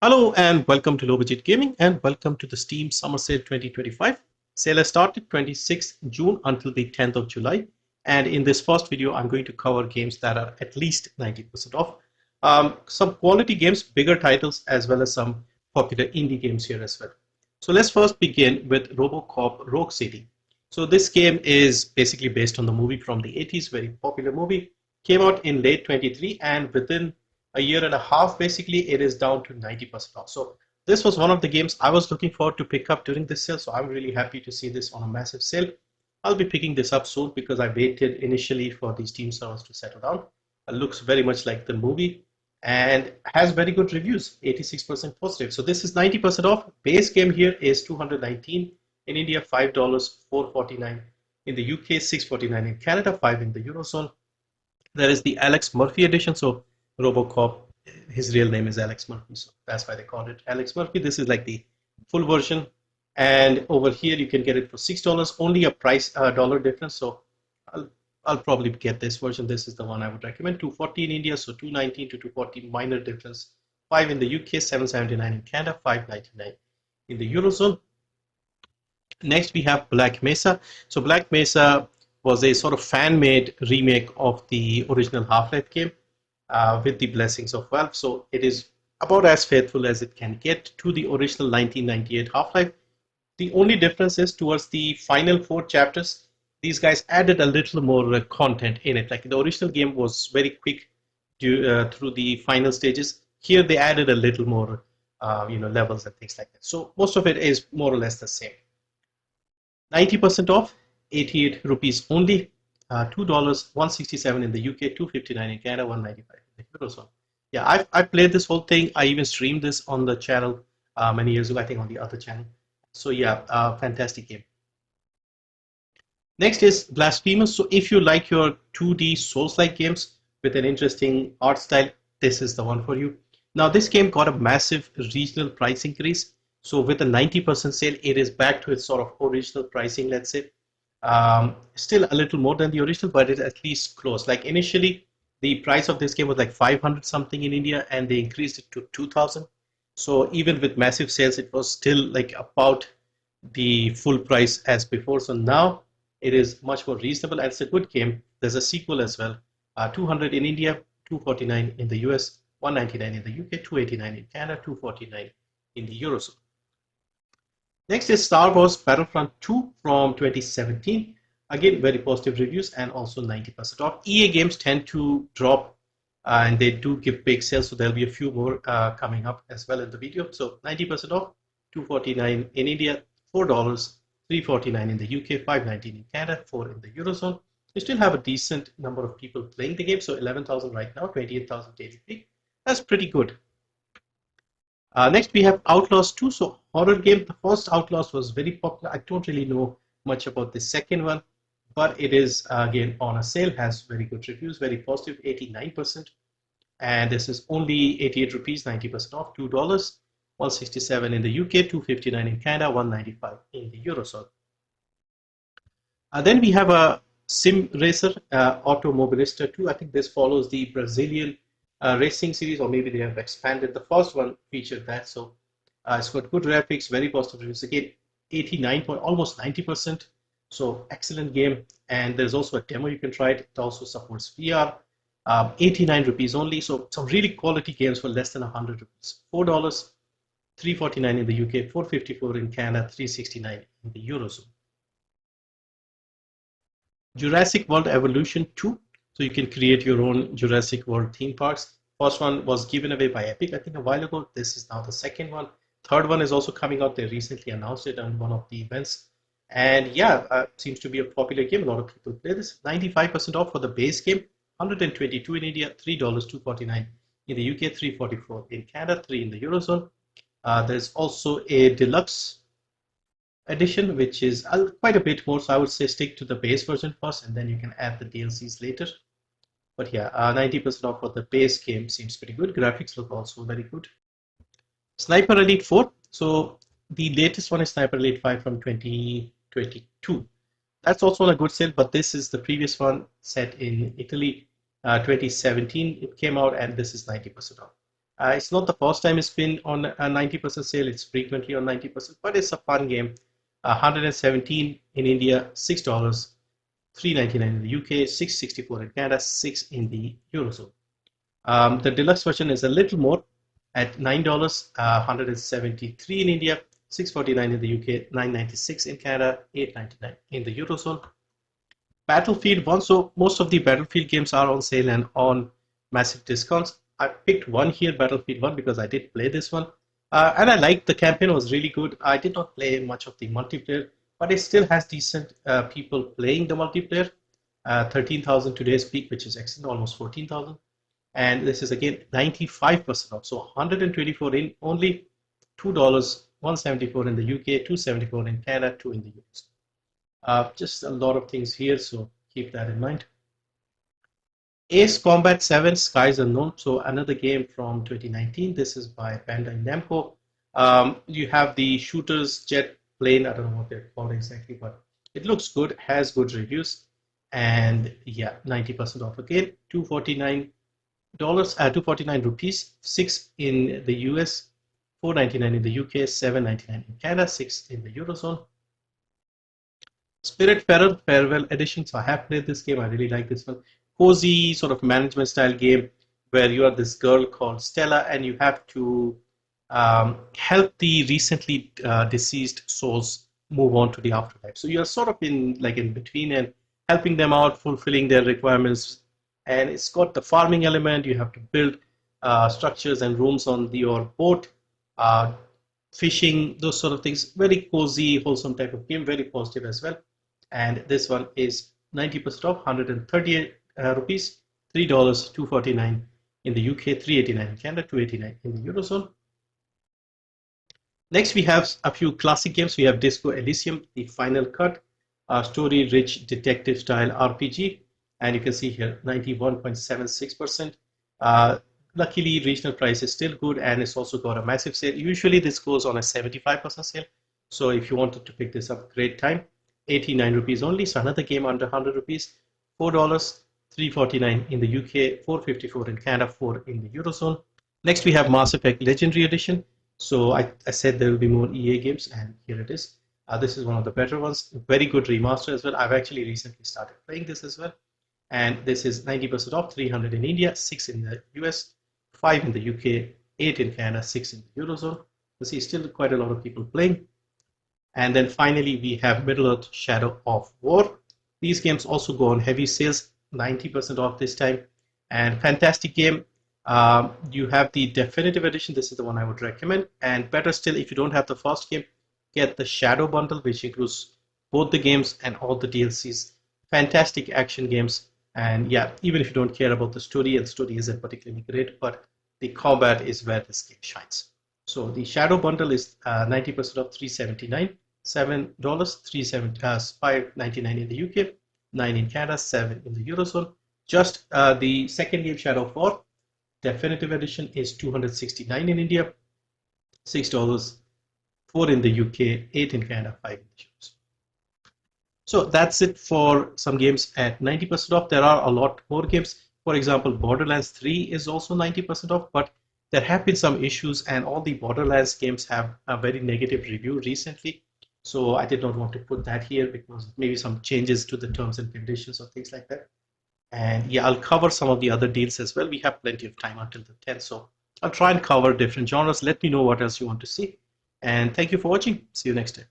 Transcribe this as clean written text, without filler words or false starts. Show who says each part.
Speaker 1: Hello and welcome to Low Budget Gaming and welcome to the Steam Summer Sale 2025. Sale has started 26th June until the 10th of July. And in this first video, I'm going to cover games that are at least 90% off. Some quality games, bigger titles, as well as some popular indie games here as well. So let's first begin with RoboCop Rogue City. So this game is basically based on the movie from the 80s, very popular movie. Came out in late 23 and within a year and a half, basically, it is down to 90% off. So this was one of the games I was looking forward to pick up during this sale. So I'm really happy to see this on a massive sale. I'll be picking this up soon because I waited initially for these Steam servers to settle down. It looks very much like the movie and has very good reviews, 86% positive. So this is 90% off. Base game here is 219 in India, $5, 449 in the UK, 649 in Canada, 5 in the Eurozone. There is the Alex Murphy edition. So RoboCop, his real name is Alex Murphy, so that's why they called it Alex Murphy. This is like the full version, and over here you can get it for $6. Only a price dollar difference. So I'll I'll probably get this version. This is the one I would recommend. 240 in India, so 219 to 240, minor difference. 5 in the UK, 779 in Canada, 599 in the Eurozone. Next, we have Black Mesa. So Black Mesa was a sort of fan-made remake of the original Half-Life game with the blessings of Valve. So it is about as faithful as it can get to the original 1998 Half-Life. The only difference is towards the final 4 chapters, these guys added a little more content in it. Like the original game was very quick through the final stages. Here they added a little more, levels and things like that. So most of it is more or less the same. 90% off, 88 rupees only, $2, 167 in the UK, 259 in Canada, 195 in the Eurozone. Yeah, I played this whole thing. I even streamed this on the channel many years ago, I think on the other channel. So yeah, fantastic game. Next is Blasphemous. So if you like your 2D Souls-like games with an interesting art style, this is the one for you. Now this game got a massive regional price increase. So with a 90% sale, it is back to its sort of original pricing, let's say. Still a little more than the original, but it's at least close. Like initially, the price of this game was like 500 something in India, and they increased it to 2000. So even with massive sales, it was still like about the full price as before. So now it is much more reasonable and it's a good game. There's a sequel as well. 200 in India, 249 in the US, 199 in the UK, 289 in Canada, 249 in the Eurozone. Next is Star Wars Battlefront 2 from 2017. Again, very positive reviews and also 90% off. EA games tend to drop and they do give big sales, so there'll be a few more coming up as well in the video. So 90% off, 249 in India, $4, 349 in the UK, 519 in Canada, 4 in the Eurozone. You still have a decent number of people playing the game, so 11,000 right now, 28,000 daily. That's pretty good. Next, we have Outlaws 2. So, horror game. The first Outlaws was very popular. I don't really know much about the second one, but it is again on a sale, has very good reviews, very positive, 89%. And this is only 88 rupees, 90% off, $2, 167 in the UK, 259 in Canada, 195 in the Eurozone. Then we have a Sim Racer Automobilista 2. I think this follows the Brazilian racing series, or maybe they have expanded. The first one featured that, so it's got good graphics, very positive reviews. Again, 89 point, almost 90%. So excellent game, and there's also a demo you can try it. It also supports VR. 89 rupees only. So some really quality games for less than 100 rupees. $4, 349 in the UK, 454 in Canada, 369 in the Eurozone. Jurassic World Evolution 2. So you can create your own Jurassic World theme parks. First one was given away by Epic, I think, a while ago. This is now the second one. Third one is also coming out. They recently announced it on one of the events. And yeah, seems to be a popular game. A lot of people play this. 95% off for the base game. 122 in India, $3, 249 in the UK, 344 in Canada, 3 in the Eurozone. There's also a deluxe edition, which is quite a bit more. So I would say stick to the base version first, and then you can add the DLCs later. But yeah, 90% off for the base game seems pretty good. Graphics look also very good. Sniper Elite 4. So the latest one is Sniper Elite 5 from 2022. That's also on a good sale, but this is the previous one set in Italy, 2017. It came out, and this is 90% off. It's not the first time it's been on a 90% sale. It's frequently on 90%, but it's a fun game. 117 in India, $6, 399 in the UK, 664 in Canada, 6 in the Eurozone. The deluxe version is a little more at $9, 173 in India, 649 in the UK, 996 in Canada, 899 in the Eurozone. Battlefield 1, so most of the Battlefield games are on sale and on massive discounts. I picked one here, Battlefield 1, because I did play this one. And I liked the campaign, was really good. I did not play much of the multiplayer, but it still has decent people playing the multiplayer. 13,000 today's peak, which is excellent, almost 14,000. And this is again 95% off. So 124 in only $2, 174 in the UK, 274 in Canada, 2 in the US. Just a lot of things here, so keep that in mind. Ace Combat 7 Skies Unknown, so another game from 2019. This is by Bandai Namco. You have the shooters jet plane, I don't know what they're called exactly, but it looks good, has good reviews, and yeah, 90% off again. $249, 249 rupees, 6 in the US, 499 in the UK, 799 in Canada, 6 in the Eurozone. Spiritfarer Farewell Edition. So I have played this game. I really like this one. Cozy sort of management style game where you are this girl called Stella and you have to help the recently deceased souls move on to the afterlife. So you're sort of in between and helping them out, fulfilling their requirements. And it's got the farming element. You have to build structures and rooms on your boat. Fishing, those sort of things. Very cozy, wholesome type of game, very positive as well. And this one is 90% off, 138 rupees, $3, 249 in the UK, 389 in Canada, 289 in the Eurozone. Next, we have a few classic games. We have Disco Elysium, the Final Cut, a story-rich detective-style RPG. And you can see here, 91.76%. Luckily, regional price is still good and it's also got a massive sale. Usually this goes on a 75% sale. So if you wanted to pick this up, great time. 89 rupees only. So another game under 100 rupees. $4, 349 in the UK, 454 in Canada, 4 in the Eurozone. Next, we have Mass Effect Legendary Edition. So I said there will be more EA games and here it is. This is one of the better ones. Very good remaster as well. I've actually recently started playing this as well. And this is 90% off, 300 in India, 6 in the US, 5 in the UK, 8 in Canada, 6 in the Eurozone. You see still quite a lot of people playing. And then finally, we have Middle-earth Shadow of War. These games also go on heavy sales, 90% off this time. And fantastic game. You have the Definitive Edition. This is the one I would recommend. And better still, if you don't have the first game, get the Shadow Bundle, which includes both the games and all the DLCs. Fantastic action games. And yeah, even if you don't care about the story, and the story isn't particularly great, but the combat is where this game shines. So the Shadow Bundle is 90% off, $379, $7, $5.99 in the UK, 9 in Canada, 7 in the Eurozone. Just the second game, Shadow of War, Definitive Edition is $269 in India, $6, 4 in the UK, 8 in Canada, 5 in the Eurozone. So that's it for some games at 90% off. There are a lot more games. For example, Borderlands 3 is also 90% off, but there have been some issues and all the Borderlands games have a very negative review recently. So I did not want to put that here because maybe some changes to the terms and conditions or things like that. And yeah, I'll cover some of the other deals as well. We have plenty of time until the 10th. So I'll try and cover different genres. Let me know what else you want to see. And thank you for watching. See you next time.